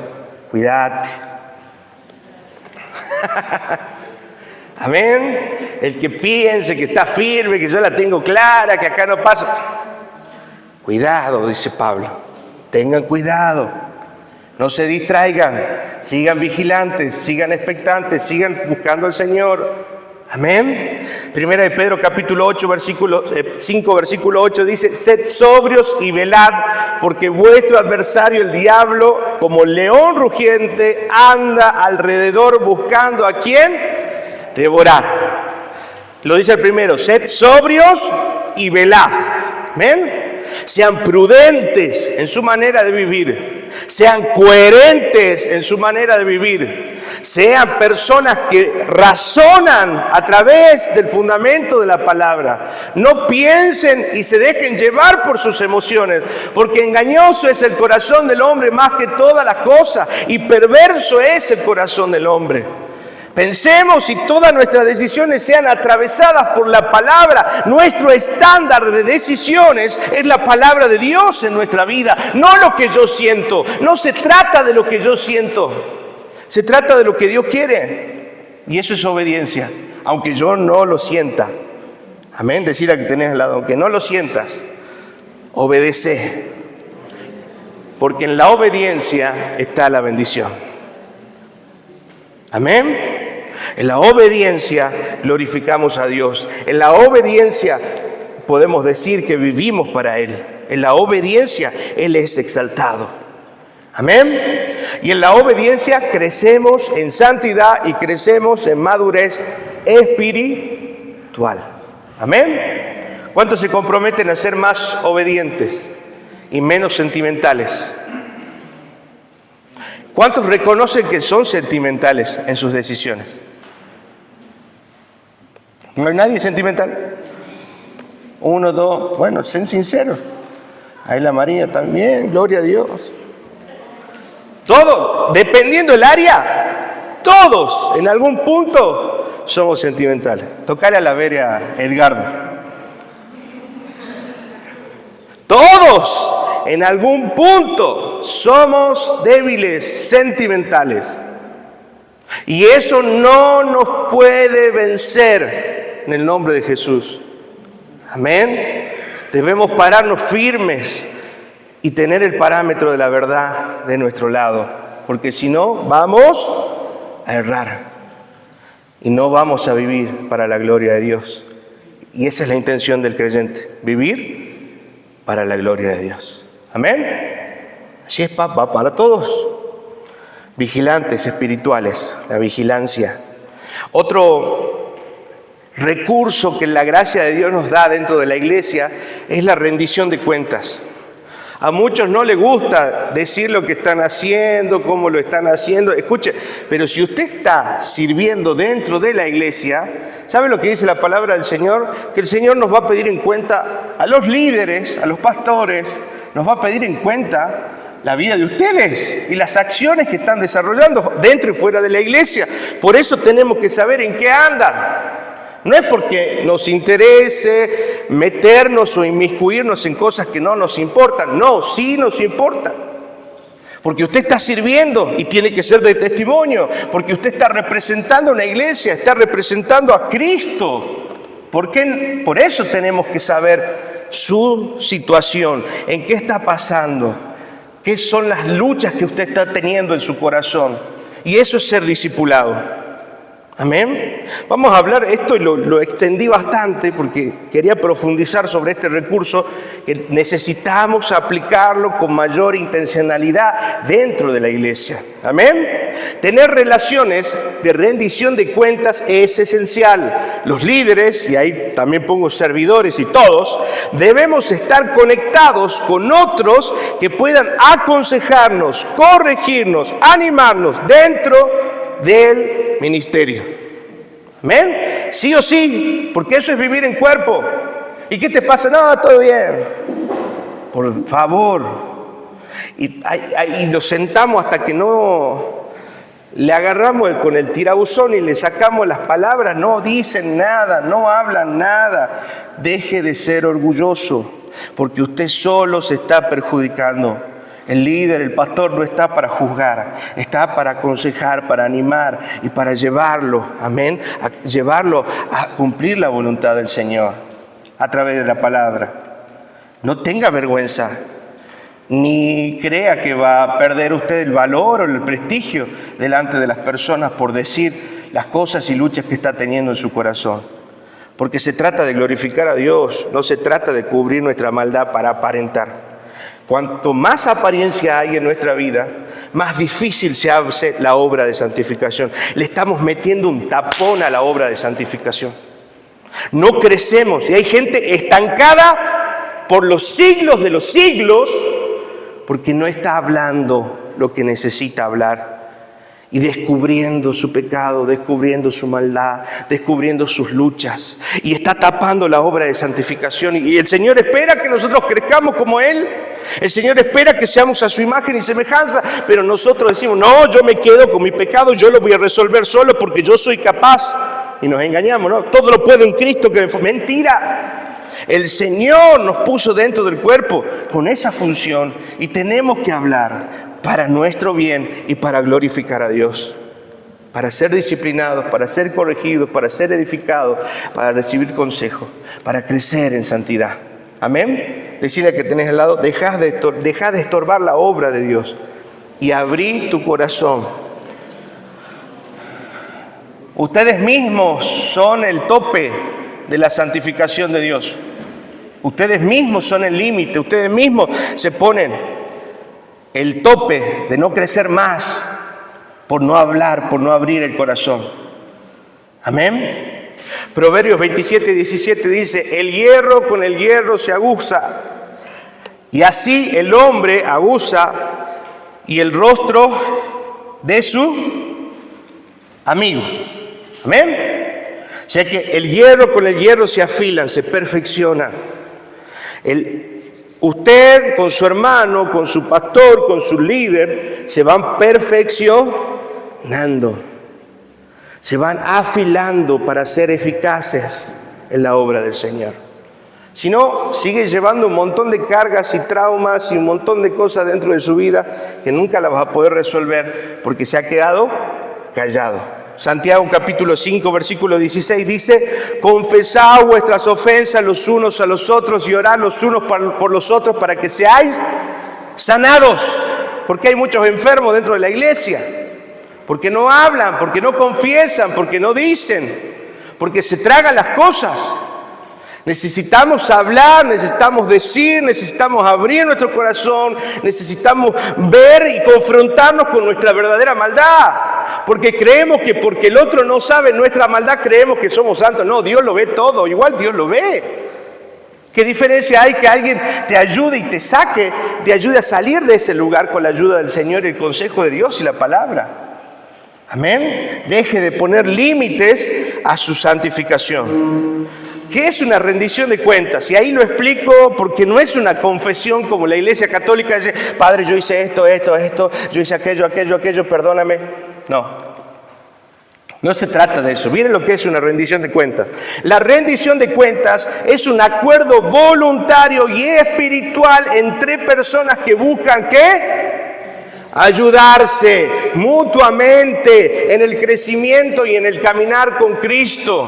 cuídate. Amén. El que piense que está firme, que yo la tengo clara, que acá no pasa. Cuidado, dice Pablo, tengan cuidado, no se distraigan, sigan vigilantes, sigan expectantes, sigan buscando al Señor. Amén. Primera de Pedro capítulo 8, versículo 5, versículo 8 dice, sed sobrios y velad, porque vuestro adversario el diablo, como león rugiente, anda alrededor buscando a quién devorar. Lo dice el primero, sed sobrios y velad. Amén. Sean prudentes en su manera de vivir, sean coherentes en su manera de vivir, sean personas que razonan a través del fundamento de la palabra. No piensen y se dejen llevar por sus emociones, porque engañoso es el corazón del hombre más que todas las cosas y perverso es el corazón del hombre. Pensemos y todas nuestras decisiones sean atravesadas por la palabra. Nuestro estándar de decisiones es la palabra de Dios en nuestra vida, no lo que yo siento. No se trata de lo que yo siento. Se trata de lo que Dios quiere. Y eso es obediencia, aunque yo no lo sienta. Amén. Decir a que tenés al lado, aunque no lo sientas, obedece. Porque en la obediencia está la bendición. Amén. En la obediencia glorificamos a Dios. En la obediencia podemos decir que vivimos para Él. En la obediencia Él es exaltado. Amén. Y en la obediencia crecemos en santidad y crecemos en madurez espiritual. Amén. ¿Cuántos se comprometen a ser más obedientes y menos sentimentales? ¿Cuántos reconocen que son sentimentales en sus decisiones? ¿No hay nadie sentimental? 1, 2, bueno, sean sinceros. Ahí la María también, gloria a Dios. Todos, dependiendo del área, todos en algún punto somos sentimentales. Tocale a la vera Edgardo. Todos en algún punto somos débiles, sentimentales. Y eso no nos puede vencer en el nombre de Jesús. Amén. Debemos pararnos firmes y tener el parámetro de la verdad de nuestro lado, porque si no, vamos a errar y no vamos a vivir para la gloria de Dios. Y esa es la intención del creyente, vivir para la gloria de Dios. Amén. Así es, papá, para todos. Vigilantes espirituales, la vigilancia. Otro recurso que la gracia de Dios nos da dentro de la iglesia es la rendición de cuentas. A muchos no les gusta decir lo que están haciendo, cómo lo están haciendo. Escuche, pero si usted está sirviendo dentro de la iglesia, ¿sabe lo que dice la palabra del Señor? Que el Señor nos va a pedir en cuenta a los líderes, a los pastores, nos va a pedir en cuenta la vida de ustedes y las acciones que están desarrollando dentro y fuera de la iglesia. Por eso tenemos que saber en qué andan. No es porque nos interese meternos o inmiscuirnos en cosas que no nos importan. No, sí nos importan. Porque usted está sirviendo y tiene que ser de testimonio. Porque usted está representando a una iglesia, está representando a Cristo. Por eso tenemos que saber su situación, en qué está pasando, qué son las luchas que usted está teniendo en su corazón. Y eso es ser discipulado. Amén. Vamos a hablar, esto lo extendí bastante porque quería profundizar sobre este recurso que necesitamos aplicarlo con mayor intencionalidad dentro de la iglesia. Amén. Tener relaciones de rendición de cuentas es esencial. Los líderes, y ahí también pongo servidores y todos, debemos estar conectados con otros que puedan aconsejarnos, corregirnos, animarnos dentro del ministerio. ¿Amén? Sí o sí, porque eso es vivir en cuerpo. ¿Y qué te pasa? No, todo bien. Por favor. Y lo sentamos hasta que no le agarramos con el tirabuzón y le sacamos las palabras. No dicen nada, no hablan nada. Deje de ser orgulloso, porque usted solo se está perjudicando. El líder, el pastor no está para juzgar, está para aconsejar, para animar y para llevarlo, amén, a llevarlo a cumplir la voluntad del Señor a través de la palabra. No tenga vergüenza, ni crea que va a perder usted el valor o el prestigio delante de las personas por decir las cosas y luchas que está teniendo en su corazón. Porque se trata de glorificar a Dios, no se trata de cubrir nuestra maldad para aparentar. Cuanto más apariencia hay en nuestra vida, más difícil se hace la obra de santificación. Le estamos metiendo un tapón a la obra de santificación. No crecemos y hay gente estancada por los siglos de los siglos porque no está hablando lo que necesita hablar y descubriendo su pecado, descubriendo su maldad, descubriendo sus luchas y está tapando la obra de santificación. Y el Señor espera que nosotros crezcamos como Él. El Señor espera que seamos a su imagen y semejanza, pero nosotros decimos, no, yo me quedo con mi pecado, yo lo voy a resolver solo porque yo soy capaz. Y nos engañamos, ¿no? Todo lo puedo en Cristo que me... Mentira. El Señor nos puso dentro del cuerpo con esa función y tenemos que hablar para nuestro bien y para glorificar a Dios. para ser disciplinados, para ser corregidos, para ser edificados, para recibir consejo, para crecer en santidad. Amén. Decirle al que tenés al lado, dejá de estorbar la obra de Dios y abrí tu corazón. Ustedes mismos son el tope de la santificación de Dios. Ustedes mismos son el límite. Ustedes mismos se ponen el tope de no crecer más por no hablar, por no abrir el corazón. Amén. Proverbios 27:17 dice: el hierro con el hierro se aguza, y así el hombre aguza y el rostro de su amigo. Amén. O sea que el hierro con el hierro se afilan, se perfeccionan. Usted con su hermano, con su pastor, con su líder, se van perfeccionando. Se van afilando para ser eficaces en la obra del Señor. Si no, sigue llevando un montón de cargas y traumas y un montón de cosas dentro de su vida que nunca las va a poder resolver porque se ha quedado callado. Santiago capítulo 5 versículo 16 dice: confesad vuestras ofensas los unos a los otros y orad los unos por los otros para que seáis sanados. Porque hay muchos enfermos dentro de la iglesia. Porque no hablan, porque no confiesan, porque no dicen, porque se tragan las cosas. Necesitamos hablar, necesitamos decir, necesitamos abrir nuestro corazón, necesitamos ver y confrontarnos con nuestra verdadera maldad. Porque creemos que porque el otro no sabe nuestra maldad, creemos que somos santos. No, Dios lo ve todo, igual Dios lo ve. ¿Qué diferencia hay que alguien te ayude y te saque, te ayude a salir de ese lugar con la ayuda del Señor y el consejo de Dios y la palabra? Amén. Deje de poner límites a su santificación. ¿Qué es una rendición de cuentas? Y ahí lo explico porque no es una confesión como la Iglesia Católica dice: Padre, yo hice esto, yo hice aquello, perdóname. No se trata de eso. Miren lo que es una rendición de cuentas. La rendición de cuentas es un acuerdo voluntario y espiritual entre personas que buscan ¿qué? Ayudarse mutuamente en el crecimiento y en el caminar con Cristo.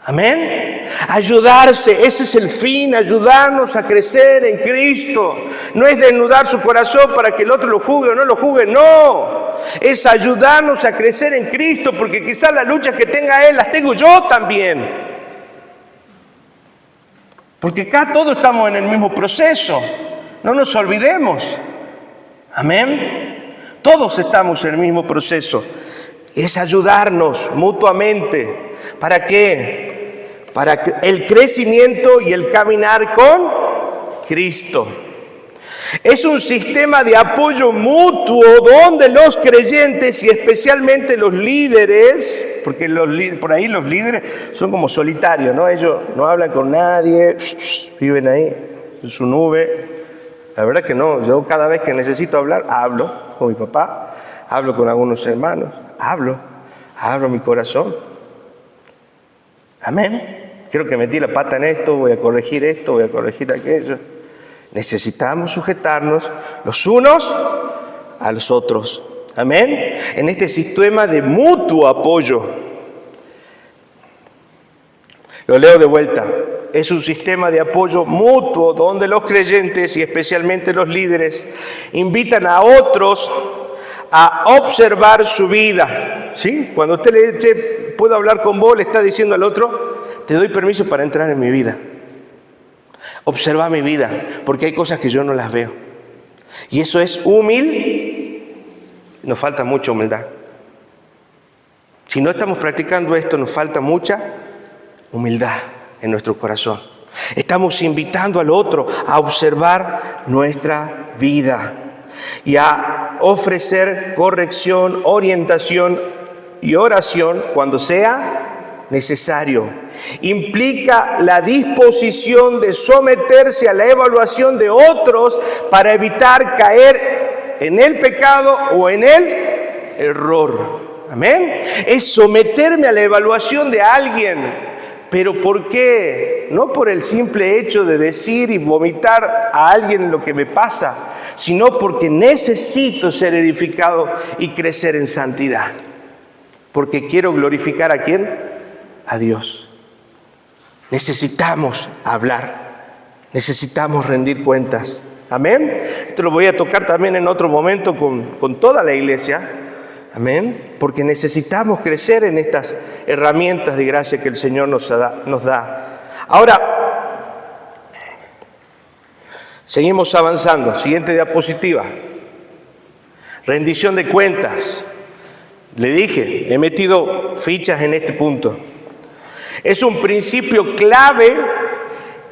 Amén. Ayudarse, ese es el fin, ayudarnos a crecer en Cristo. No es desnudar su corazón para que el otro lo juzgue o no lo juzgue, no. Es ayudarnos a crecer en Cristo, porque quizás las luchas que tenga Él las tengo yo también. Porque acá todos estamos en el mismo proceso, no nos olvidemos. Amén. Todos estamos en el mismo proceso. Es ayudarnos mutuamente. ¿Para qué? Para el crecimiento y el caminar con Cristo. Es un sistema de apoyo mutuo donde los creyentes y especialmente los líderes, porque por ahí los líderes son como solitarios, ¿no? Ellos no hablan con nadie, viven ahí en su nube. La verdad que no, yo cada vez que necesito hablar, hablo con mi papá, hablo con algunos hermanos, abro mi corazón. Amén. Creo que metí la pata en esto, voy a corregir aquello. Necesitamos sujetarnos los unos a los otros. Amén. En este sistema de mutuo apoyo. Lo leo de vuelta. Es un sistema de apoyo mutuo donde los creyentes y especialmente los líderes invitan a otros a observar su vida. ¿Sí? Cuando usted le dice, puedo hablar con vos, le está diciendo al otro, te doy permiso para entrar en mi vida. Observa mi vida, porque hay cosas que yo no las veo. Y eso es humilde. Nos falta mucha humildad. Si no estamos practicando esto, nos falta mucha humildad en nuestro corazón. Estamos invitando al otro a observar nuestra vida y a ofrecer corrección, orientación y oración cuando sea necesario. Implica la disposición de someterse a la evaluación de otros para evitar caer en el pecado o en el error. Amén. Es someterme a la evaluación de alguien. ¿Pero por qué? No por el simple hecho de decir y vomitar a alguien lo que me pasa, sino porque necesito ser edificado y crecer en santidad. Porque quiero glorificar ¿a quién? A Dios. Necesitamos hablar, necesitamos rendir cuentas. Amén. Esto lo voy a tocar también en otro momento con toda la iglesia. Amén. Porque necesitamos crecer en estas herramientas de gracia que el Señor nos da. Ahora, seguimos avanzando. Siguiente diapositiva. Rendición de cuentas. Le dije, he metido fichas en este punto. Es un principio clave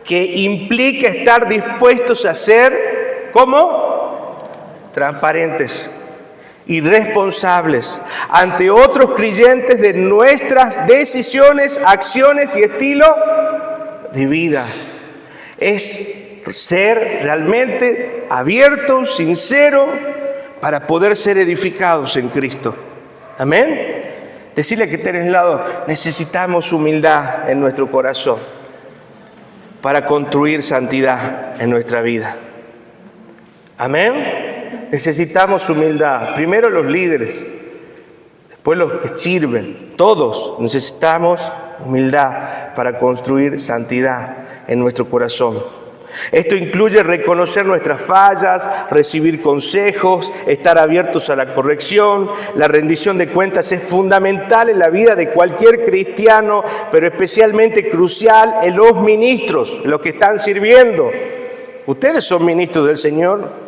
que implica estar dispuestos a ser, ¿cómo? Transparentes y responsables ante otros creyentes de nuestras decisiones, acciones y estilo de vida. Es ser realmente abierto, sincero, para poder ser edificados en Cristo. Amén. Decirle que tenés al lado, necesitamos humildad en nuestro corazón para construir santidad en nuestra vida. Amén. Necesitamos humildad. Primero los líderes, después los que sirven. Todos necesitamos humildad para construir santidad en nuestro corazón. Esto incluye reconocer nuestras fallas, recibir consejos, estar abiertos a la corrección. La rendición de cuentas es fundamental en la vida de cualquier cristiano, pero especialmente crucial en los ministros, en los que están sirviendo. Ustedes son ministros del Señor.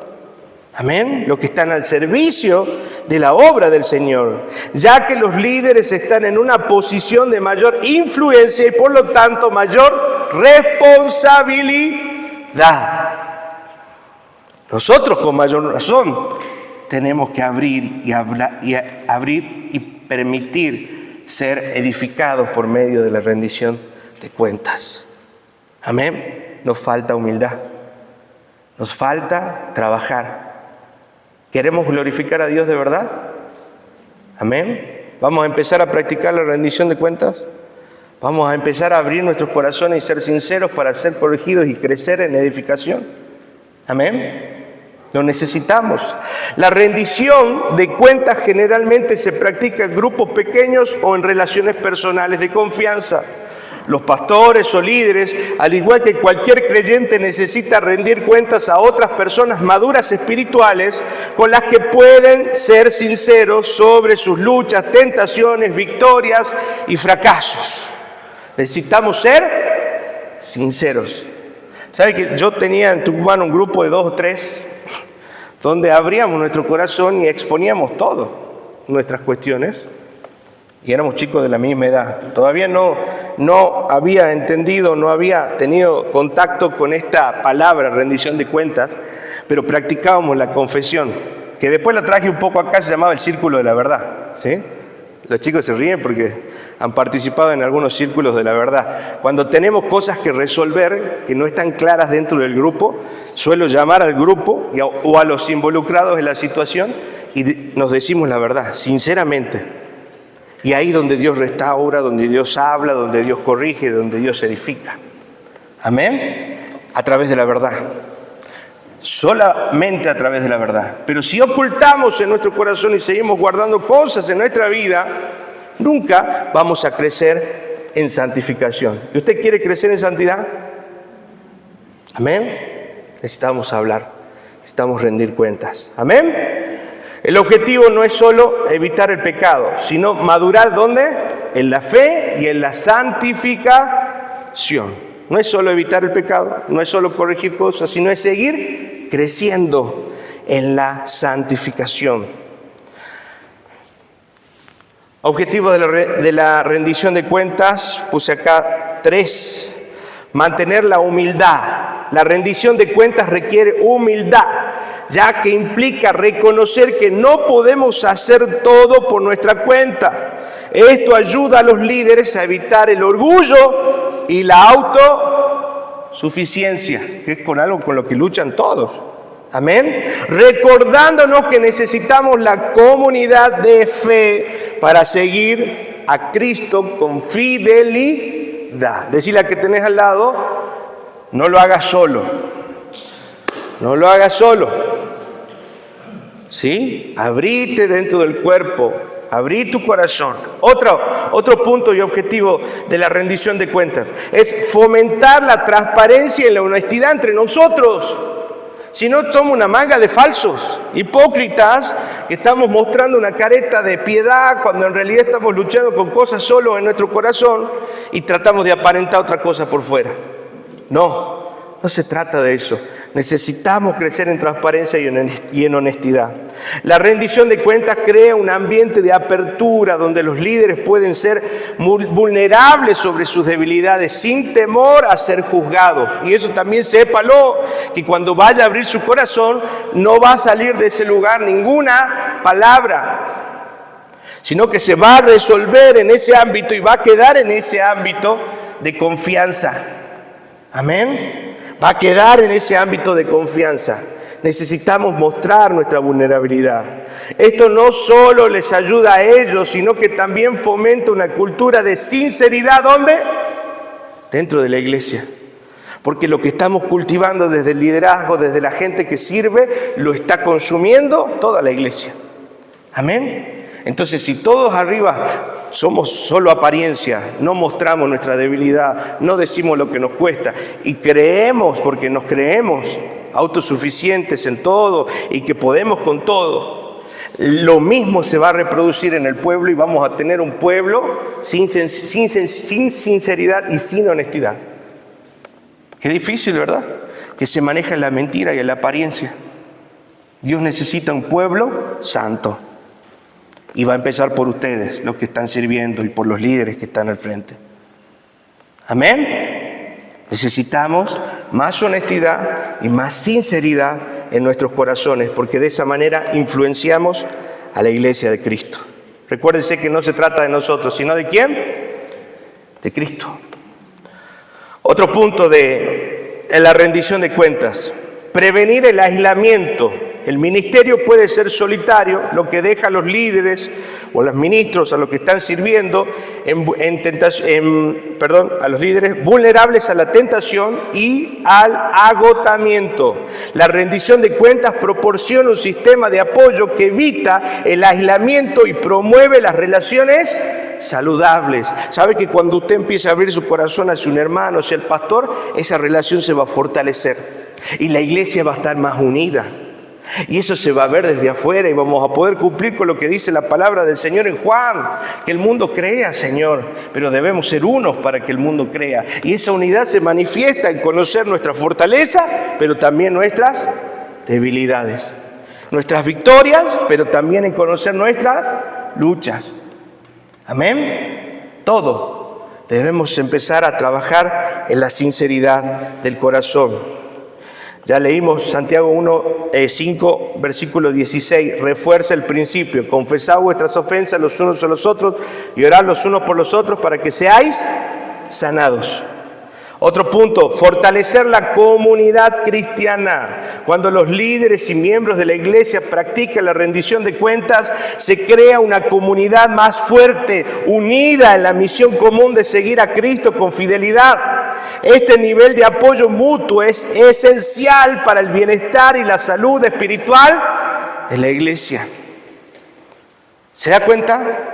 Amén. Los que están al servicio de la obra del Señor, ya que los líderes están en una posición de mayor influencia y por lo tanto mayor responsabilidad. Nosotros con mayor razón tenemos que abrir y permitir ser edificados por medio de la rendición de cuentas. Amén. Nos falta humildad, nos falta trabajar. ¿Queremos glorificar a Dios de verdad? Amén. Vamos a empezar a practicar la rendición de cuentas. Vamos a empezar a abrir nuestros corazones y ser sinceros para ser corregidos y crecer en edificación. Amén. Lo necesitamos. La rendición de cuentas generalmente se practica en grupos pequeños o en relaciones personales de confianza. Los pastores o líderes, al igual que cualquier creyente, necesita rendir cuentas a otras personas maduras espirituales con las que pueden ser sinceros sobre sus luchas, tentaciones, victorias y fracasos. Necesitamos ser sinceros. ¿Sabe que yo tenía en Tucumán un grupo de 2 o 3 donde abríamos nuestro corazón y exponíamos todo, nuestras cuestiones? Y éramos chicos de la misma edad. Todavía no había entendido, no había tenido contacto con esta palabra, rendición de cuentas, pero practicábamos la confesión, que después la traje un poco acá, se llamaba el círculo de la verdad, ¿sí? Los chicos se ríen porque han participado en algunos círculos de la verdad. Cuando tenemos cosas que resolver que no están claras dentro del grupo, suelo llamar al grupo o a los involucrados en la situación y nos decimos la verdad, sinceramente. Y ahí donde Dios restaura, donde Dios habla, donde Dios corrige, donde Dios edifica. Amén. A través de la verdad. Solamente a través de la verdad. Pero si ocultamos en nuestro corazón y seguimos guardando cosas en nuestra vida, nunca vamos a crecer en santificación. ¿Y usted quiere crecer en santidad? Amén. Necesitamos hablar, necesitamos rendir cuentas. Amén. El objetivo no es solo evitar el pecado, sino madurar, ¿dónde? En la fe y en la santificación. No es solo evitar el pecado, no es solo corregir cosas, sino es seguir creciendo en la santificación. Objetivo de la rendición de cuentas, puse acá 3. Mantener la humildad. La rendición de cuentas requiere humildad, ya que implica reconocer que no podemos hacer todo por nuestra cuenta. Esto ayuda a los líderes a evitar el orgullo y la autosuficiencia, que es con algo con lo que luchan todos. Amén. Recordándonos que necesitamos la comunidad de fe para seguir a Cristo con fidelidad. Decirle a que tenés al lado, no lo hagas solo. No lo hagas solo. ¿Sí? Abrite dentro del cuerpo, abrí tu corazón. Otro punto y objetivo de la rendición de cuentas es fomentar la transparencia y la honestidad entre nosotros. Si no, somos una manga de falsos, hipócritas, que estamos mostrando una careta de piedad cuando en realidad estamos luchando con cosas solo en nuestro corazón y tratamos de aparentar otra cosa por fuera. No se trata de eso. Necesitamos crecer en transparencia y en honestidad. La rendición de cuentas crea un ambiente de apertura donde los líderes pueden ser vulnerables sobre sus debilidades sin temor a ser juzgados. Y eso también sépalo, que cuando vaya a abrir su corazón no va a salir de ese lugar ninguna palabra, sino que se va a resolver en ese ámbito y va a quedar en ese ámbito de confianza. Amén. Va a quedar en ese ámbito de confianza. Necesitamos mostrar nuestra vulnerabilidad. Esto no solo les ayuda a ellos, sino que también fomenta una cultura de sinceridad. ¿Dónde? Dentro de la iglesia. Porque lo que estamos cultivando desde el liderazgo, desde la gente que sirve, lo está consumiendo toda la iglesia. Amén. Entonces, si todos arriba somos solo apariencia, no mostramos nuestra debilidad, no decimos lo que nos cuesta y creemos, porque nos creemos autosuficientes en todo y que podemos con todo, lo mismo se va a reproducir en el pueblo y vamos a tener un pueblo sin sinceridad y sin honestidad. Qué difícil, ¿verdad? Que se maneja en la mentira y en la apariencia. Dios necesita un pueblo santo. Y va a empezar por ustedes, los que están sirviendo, y por los líderes que están al frente. Amén. Necesitamos más honestidad y más sinceridad en nuestros corazones, porque de esa manera influenciamos a la iglesia de Cristo. Recuérdense que no se trata de nosotros, sino ¿de quién? De Cristo. Otro punto en la rendición de cuentas: prevenir el aislamiento. El ministerio puede ser solitario, lo que deja a los líderes o a los ministros, a los que están sirviendo, a los líderes vulnerables a la tentación y al agotamiento. La rendición de cuentas proporciona un sistema de apoyo que evita el aislamiento y promueve las relaciones saludables. Sabe que cuando usted empieza a abrir su corazón hacia un hermano, hacia el pastor, esa relación se va a fortalecer y la iglesia va a estar más unida. Y eso se va a ver desde afuera y vamos a poder cumplir con lo que dice la palabra del Señor en Juan, que el mundo crea, Señor, pero debemos ser unos para que el mundo crea. Y esa unidad se manifiesta en conocer nuestra fortaleza, pero también nuestras debilidades, nuestras victorias, pero también en conocer nuestras luchas. Amén. Todo debemos empezar a trabajar en la sinceridad del corazón. Ya leímos Santiago 1:5, versículo 16. Refuerza el principio: confesad vuestras ofensas los unos a los otros y orad los unos por los otros para que seáis sanados. Otro punto: fortalecer la comunidad cristiana. Cuando los líderes y miembros de la iglesia practican la rendición de cuentas, se crea una comunidad más fuerte, unida en la misión común de seguir a Cristo con fidelidad. Este nivel de apoyo mutuo es esencial para el bienestar y la salud espiritual de la iglesia. ¿Se da cuenta?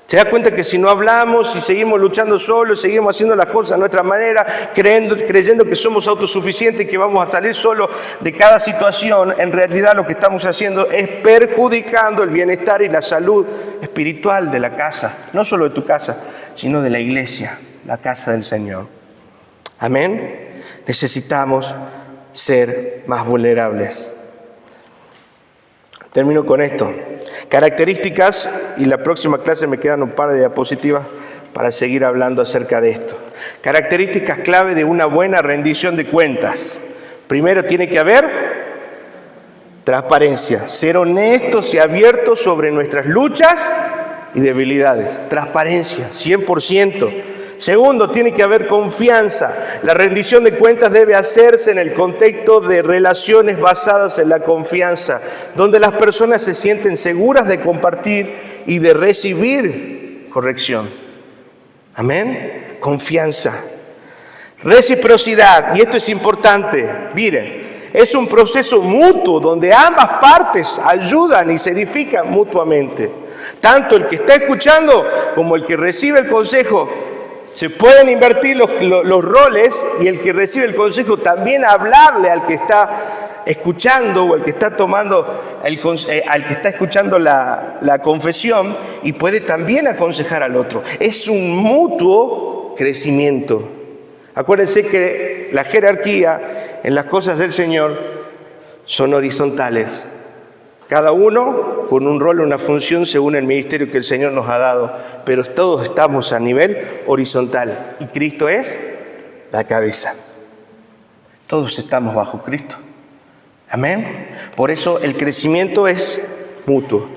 ¿Se da cuenta que si no hablamos, si seguimos luchando solos, seguimos haciendo las cosas a nuestra manera, creyendo que somos autosuficientes y que vamos a salir solos de cada situación, en realidad lo que estamos haciendo es perjudicando el bienestar y la salud espiritual de la casa, no solo de tu casa, sino de la iglesia, la casa del Señor? Amén. Necesitamos ser más vulnerables. Termino con esto. Características, y la próxima clase me quedan un par de diapositivas para seguir hablando acerca de esto. Características clave de una buena rendición de cuentas. Primero, tiene que haber transparencia, ser honestos y abiertos sobre nuestras luchas y debilidades. Transparencia, 100%. Segundo, tiene que haber confianza. La rendición de cuentas debe hacerse en el contexto de relaciones basadas en la confianza, donde las personas se sienten seguras de compartir y de recibir corrección. Amén. Confianza. Reciprocidad, y esto es importante. Mire, Es un proceso mutuo donde ambas partes ayudan y se edifican mutuamente. Tanto el que está escuchando como el que recibe el consejo. Se pueden invertir los roles y el que recibe el consejo también hablarle al que está escuchando o al que está tomando, al que está escuchando la confesión y puede también aconsejar al otro. Es un mutuo crecimiento. Acuérdense que la jerarquía en las cosas del Señor son horizontales. Cada uno con un rol, una función según el ministerio que el Señor nos ha dado, pero todos estamos a nivel horizontal y Cristo es la cabeza. Todos estamos bajo Cristo. Amén. Por eso el crecimiento es mutuo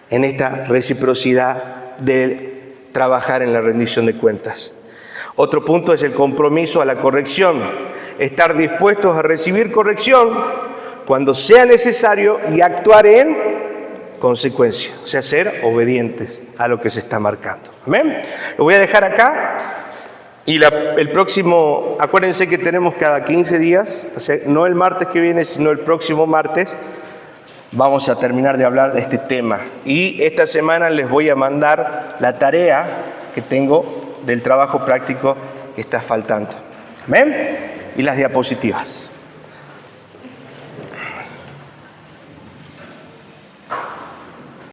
en esta reciprocidad de trabajar en la rendición de cuentas. Otro punto es el compromiso a la corrección. Estar dispuestos a recibir corrección cuando sea necesario y actuar en consecuencia, o sea, ser obedientes a lo que se está marcando. Amén. Lo voy a dejar acá y el próximo, acuérdense que tenemos cada 15 días, o sea, no el martes que viene, sino el próximo martes, vamos a terminar de hablar de este tema. Y esta semana les voy a mandar la tarea que tengo del trabajo práctico que está faltando. Amén. Y las diapositivas.